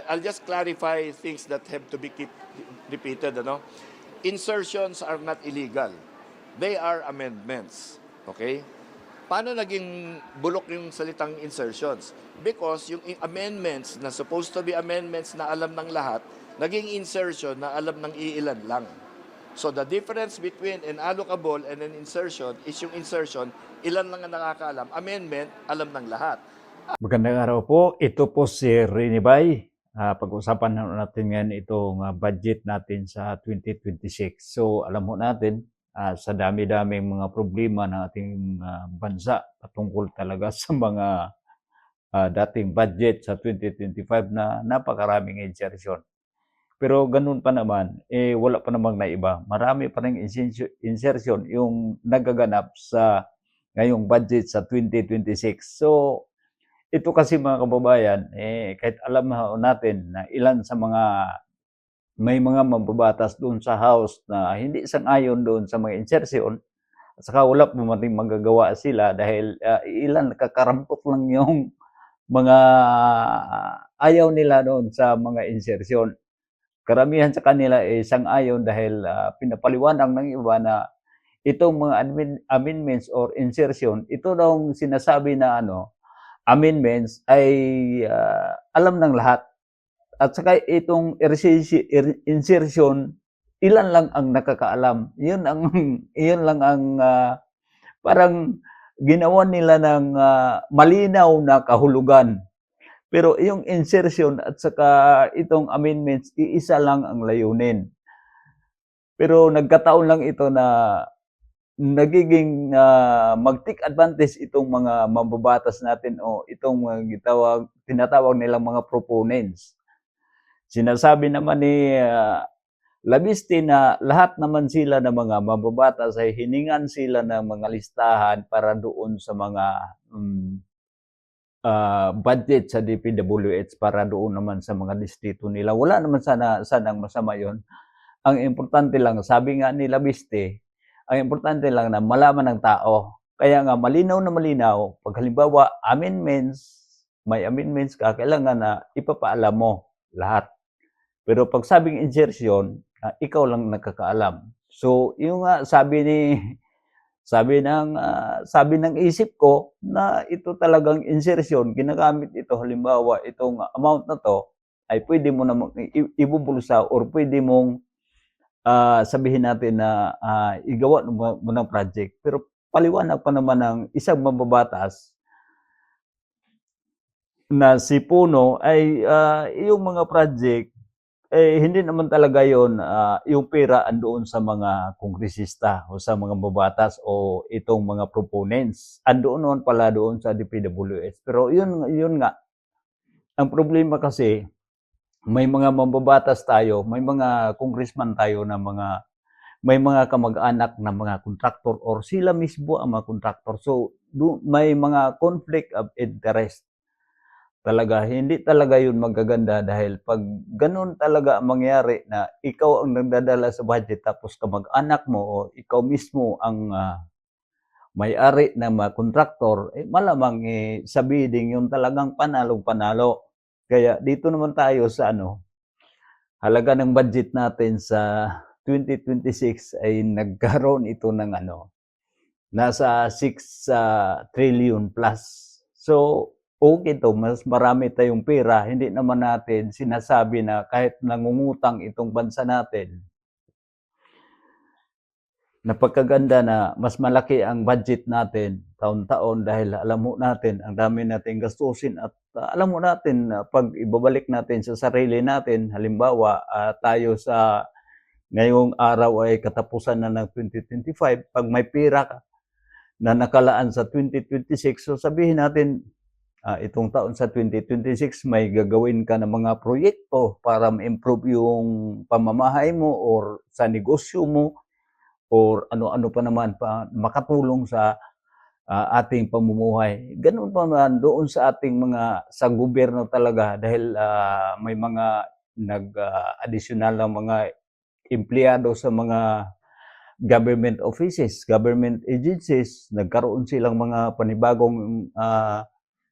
I'll just clarify things that have to be keep repeated. Ano? Insertions are not illegal. They are amendments. Okay? Paano naging bulok yung salitang insertions? Because yung amendments na supposed to be amendments na alam ng lahat, naging insertion na alam ng iilan lang. So the difference between an allocable and an insertion is yung insertion, ilan lang ang nakakaalam. Amendment, alam ng lahat. Magandang araw po. Ito po si Rinibay. Pag-usapan natin ngayon itong budget natin sa 2026. So alam mo natin, sa dami-daming mga problema ng ating bansa patungkol talaga sa mga dating budget sa 2025 na napakaraming insertion. Pero ganun pa naman, wala pa namang naiba. Marami pa rin insertion yung nagaganap sa ngayong budget sa 2026. So ito kasi mga kababayan, kahit alam natin na ilan sa may mga mambabatas doon sa House na hindi sang-ayon doon sa mga insertion, at saka wala pa maring magagawa sila dahil ilan nakakarampot lang yung mga ayaw nila doon sa mga insertion. Karamihan sa kanila sang-ayon dahil pinapaliwanag ng iba na itong mga amendments or insertion, ito daw sinasabi na amendments ay alam ng lahat. At saka itong insertion, ilan lang ang nakakaalam. Yun lang ang parang ginawa nila ng malinaw na kahulugan. Pero yung insertion at saka itong amendments, iisa lang ang layunin. Pero nagkataon lang ito na nagiging mag-take advantage itong mga mambabatas natin o itong tinatawag nilang mga proponents. Sinasabi naman ni Labiste na lahat naman sila ng mga mambabatas ay hiningan sila ng mga listahan para doon sa mga budget sa DPWH para doon naman sa mga distrito nila. Wala naman sanang masama yon. Ang importante lang, sabi nga ni Labiste, ang importante lang na malaman ng tao. Kaya nga, malinaw na malinaw, pag halimbawa, may amendments ka, kailangan na ipapaalam mo lahat. Pero pag sabing insertion, ikaw lang nakakaalam. So, yung sabi ng isip ko na ito talagang insertion, ginagamit ito, halimbawa, itong amount na to, ay pwede mo namang ibubulsa or pwede mong sabihin natin na igawa mo ng project. Pero paliwanag pa naman ng isang mambabatas na si Puno ay yung mga project, hindi naman talaga yon yung pera andoon sa mga kongresista o sa mga mambabatas o itong mga proponents. Andoon naman pala doon sa DPWH. Pero yun nga, ang problema kasi, may mga mambabatas tayo, may mga congressman tayo na may mga kamag-anak na mga kontraktor or sila mismo ang mga kontraktor. So, may mga conflict of interest. Talaga, hindi talaga yun magaganda dahil pag ganun talaga ang mangyari na ikaw ang nagdadala sa budget tapos kamag-anak mo o ikaw mismo ang may-ari ng mga kontraktor, malamang sa bidding yung talagang panalong-panalo. Kaya dito naman tayo sa halaga ng budget natin sa 2026 ay nagkaroon ito ng nasa 6 trillion plus. So, okay to, mas marami tayong pera. Hindi naman natin sinasabi na kahit nangungutang itong bansa natin, napagkaganda na mas malaki ang budget natin taon-taon dahil alam mo natin, ang dami nating gastusin at alam mo natin pag ibabalik natin sa sarili natin, halimbawa tayo sa ngayong araw ay katapusan na ng 2025, pag may pera ka na nakalaan sa 2026, so sabihin natin itong taon sa 2026 may gagawin ka ng mga proyekto para ma-improve yung pamamahay mo or sa negosyo mo or ano-ano pa naman pa makatulong sa ating pamumuhay. Ganun pa man doon sa ating sa gobyerno talaga dahil may mga additional na mga empleyado sa mga government offices, government agencies, nagkaroon silang mga panibagong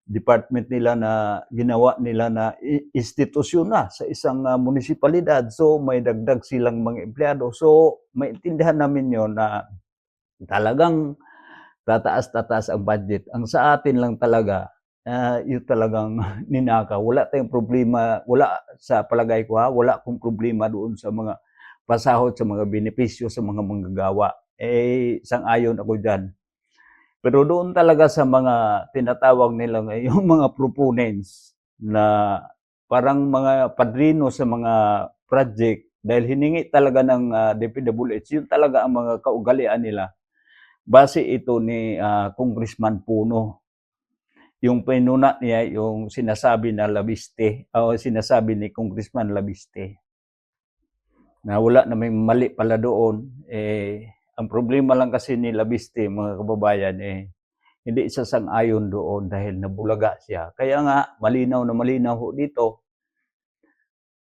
department nila na ginawa nila na institusyon na sa isang munisipalidad. So may dagdag silang mga empleyado. So maintindihan namin yon na talagang tataas-tataas ang budget. Ang sa atin lang talaga, yun talagang ninakaw. Wala tayong problema, wala sa palagay ko wala akong problema doon sa mga pasahod, sa mga benepisyo, sa mga manggagawa. Sang-ayon ako dyan. Pero doon talaga sa mga tinatawag nila ngayong mga proponents na parang mga padrino sa mga project dahil hiningi talaga ng DPWH, yun talaga ang mga kaugalian nila. Base ito ni Congressman Puno. Yung pinuna niya, yung sinasabi na Labiste, o sinasabi ni Congressman Labiste, na wala na may mali pala doon. Ang problema lang kasi ni Labiste, mga kababayan, hindi siya sang-ayon doon dahil nabulaga siya. Kaya nga, malinaw na malinaw dito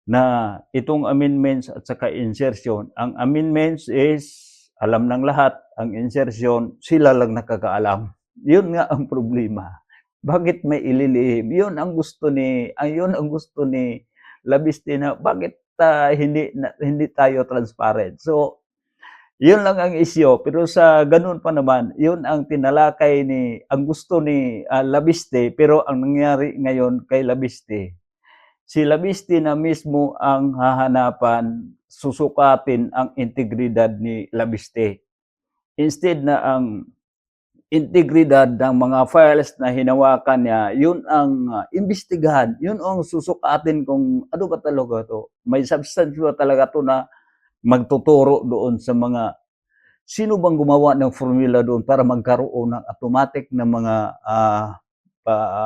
na itong amendments at saka insertion. Ang amendments is, alam ng lahat. Ang insertion, sila lang nakakaalam. Yun nga ang problema. Bakit may ililihim? Yun ang gusto ni Labiste na bakit hindi tayo transparent. So, yun lang ang isyo. Pero sa ganun pa naman, yun ang tinalakay ang gusto ni Labiste. Pero ang nangyari ngayon kay Labiste, si Labiste na mismo ang hahanapan, susukatin ang integridad ni Labiste. Instead na ang integridad ng mga files na hinawakan niya, yun ang imbestigahan, yun ang susukatin kung ano ba talaga to. May substance ba talaga to na magtuturo doon sa mga sino bang gumawa ng formula doon para magkaroon ng automatic na mga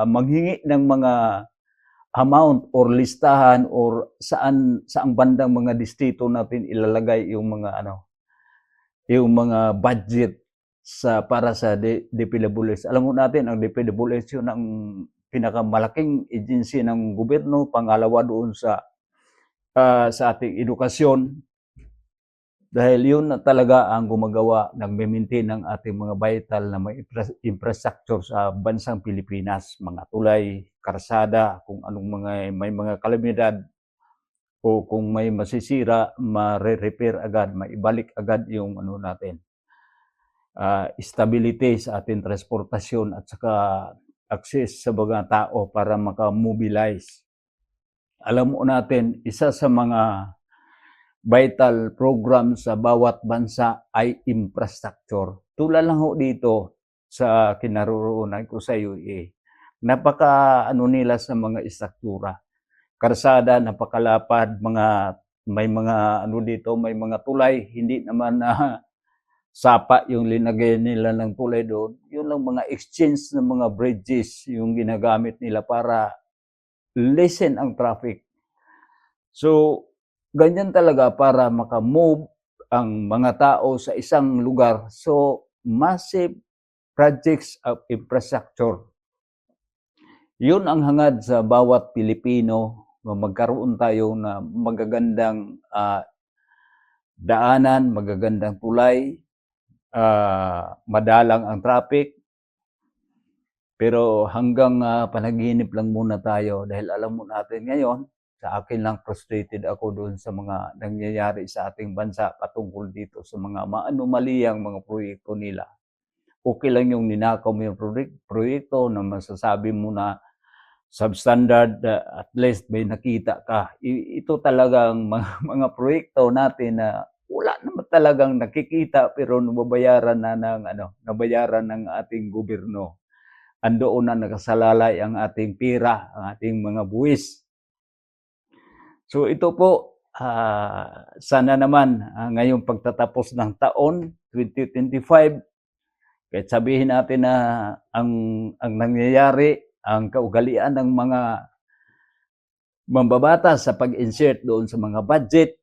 manghingi ng mga amount or listahan or saang bandang mga distrito natin ilalagay yung mga budget para sa DPWH. Alam mo natin ang DPWH yun ang pinakamalaking agency ng gobyerno, pangalawa doon sa ating edukasyon. Dahil yun na talaga ang gumagawa, nagme-maintain ng ating mga vital na may infrastructure sa bansang Pilipinas, mga tulay, karsada, kung anong may mga kalamidad o kung may masisira, ma-repair agad, maibalik agad yung natin. Stability sa ating transportasyon at saka access sa mga tao para makamobilize. Alam mo natin, isa sa mga vital program sa bawat bansa ay infrastructure. Tulad lang sa kinaroroonan ko sa UAE. Nila sa mga istruktura. Karsada, napakalapad, may mga tulay, hindi naman sapa yung linagay nila ng tulay doon. Yun lang mga exchange ng mga bridges yung ginagamit nila para lessen ang traffic. So, ganyan talaga para makamove ang mga tao sa isang lugar. So, massive projects of infrastructure. Yun ang hangad sa bawat Pilipino na magkaroon tayo na magagandang daanan, magagandang tulay, madalang ang traffic. Pero hanggang panaginip lang muna tayo dahil alam mo natin ngayon, sa akin lang frustrated ako doon sa mga nangyayari sa ating bansa patungkol dito sa mga maanumaliyang mga proyekto nila. Okay lang yung ninakaw mo yung proyekto na masasabi mo na substandard, at least may nakita ka. Ito talagang mga proyekto natin na wala naman talagang nakikita pero nababayaran ng ating gobyerno. Andoon na nakasalalay ang ating pira, ang ating mga buwis. So ito po, sana naman ngayong pagtatapos ng taon 2025, kahit sabihin natin na ang nangyayari, ang kaugalian ng mga mambabatas sa pag-insert doon sa mga budget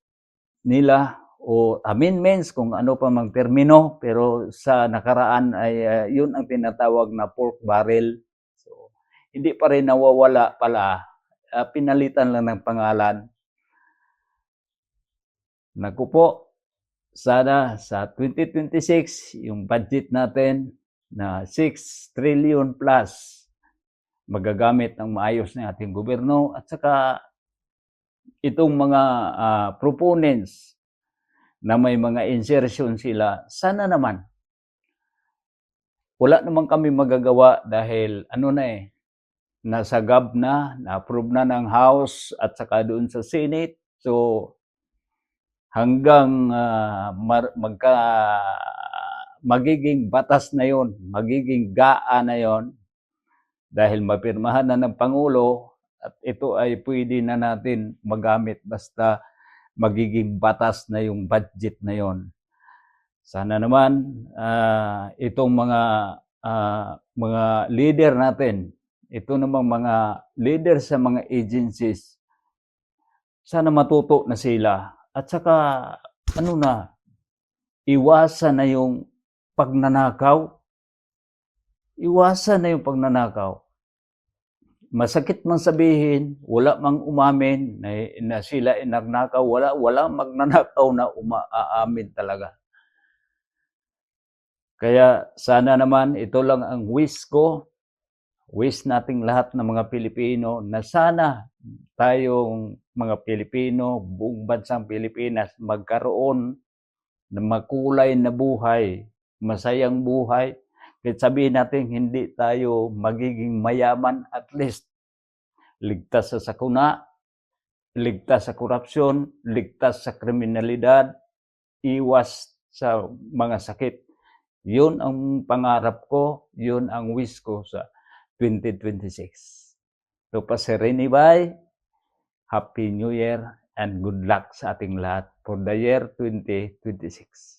nila o amendments, kung ano pa mang termino, pero sa nakaraan ay yun ang tinatawag na pork barrel. So, hindi pa rin nawawala pala, pinalitan lang ng pangalan. Naku po, sana sa 2026, yung budget natin na 6 trillion plus magagamit ng maayos ng ating gobyerno at saka itong mga proponents na may mga insertion sila, sana naman wala naman kami magagawa dahil ano na nasa GAB na-approve na ng House at saka doon sa Senate. So hanggang magiging batas na yon, magiging GAA na yon dahil mapirmahan na ng Pangulo at ito ay pwede na natin magamit basta magiging batas na yung budget na yon. Sana naman itong mga leader natin, ito namang mga leader sa mga agencies, sana matuto na sila at saka iwasan na yung pagnanakaw. Iwasan na yung pagnanakaw. Masakit man sabihin, wala mang umamin na sila ay nagnakaw, wala magnanakaw na aamin talaga. Kaya sana naman ito lang ang wish ko, wish nating lahat ng mga Pilipino na sana tayong mga Pilipino, buong bansang Pilipinas magkaroon ng makulay na buhay, masayang buhay. Kahit sabihin natin hindi tayo magiging mayaman, at least ligtas sa sakuna, ligtas sa korupsyon, ligtas sa kriminalidad, iwas sa mga sakit. Yun ang pangarap ko, yun ang wish ko sa 2026. So pa si Rene Bay, Happy New Year and good luck sa ating lahat for the year 2026.